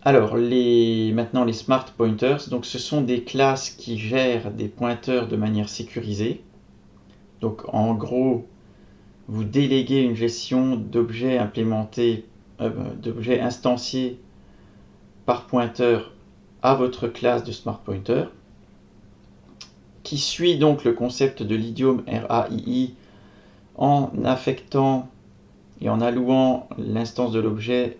Alors, maintenant les smart pointers, donc ce sont des classes qui gèrent des pointeurs de manière sécurisée. Donc en gros, vous déléguez une gestion d'objets implémentés, d'objets instanciés par pointeur à votre classe de smart pointer, qui suit donc le concept de l'idiome RAII en affectant et en allouant l'instance de l'objet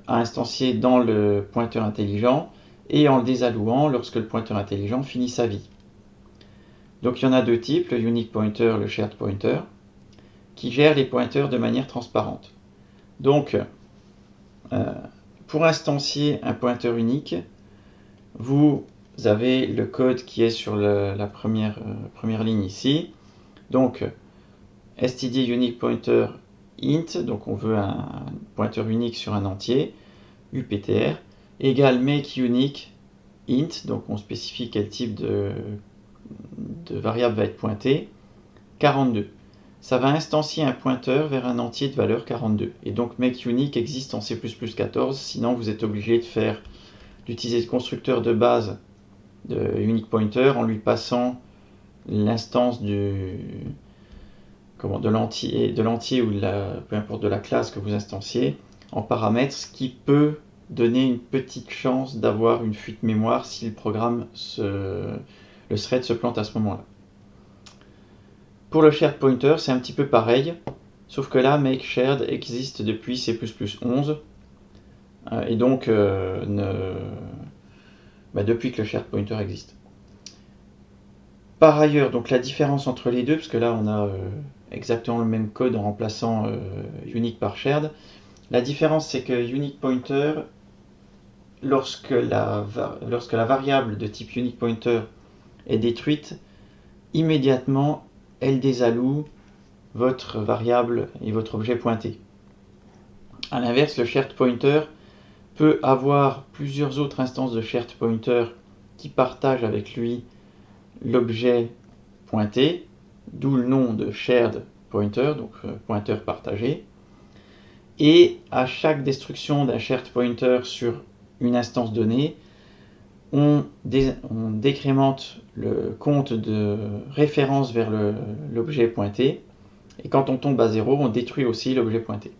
à instancier dans le pointeur intelligent et en le désallouant lorsque le pointeur intelligent finit sa vie. Donc il y en a deux types, le unique pointer, le shared pointer, qui gèrent les pointeurs de manière transparente. Donc, pour instancier un pointeur unique, vous avez le code qui est sur la première ligne ici. Donc, std unique pointer int, donc on veut un pointeur unique sur un entier, UPTR, égale make unique int, donc on spécifie quel type de variable va être pointé, 42. Ça va instancier un pointeur vers un entier de valeur 42. Et donc make unique existe en C++14, sinon vous êtes obligé d'utiliser le constructeur de base de unique pointer en lui passant l'instance de l'entier ou peu importe de la classe que vous instanciez en paramètre, ce qui peut donner une petite chance d'avoir une fuite mémoire si le programme le thread se plante à ce moment-là. Pour le shared pointer, c'est un petit peu pareil, sauf que là, make shared existe depuis C++11, et donc depuis que le shared pointer existe. Par ailleurs, donc la différence entre les deux, parce que là on a exactement le même code en remplaçant unique par shared, la différence c'est que unique pointer, lorsque la variable de type unique pointer est détruite, immédiatement elle désalloue votre variable et votre objet pointé. A l'inverse, le shared pointer peut avoir plusieurs autres instances de shared pointer qui partagent avec lui l'objet pointé, d'où le nom de shared pointer, donc pointeur partagé. Et à chaque destruction d'un shared pointer sur une instance donnée, on décrémente le compte de référence vers l'objet pointé, et quand on tombe à 0, on détruit aussi l'objet pointé.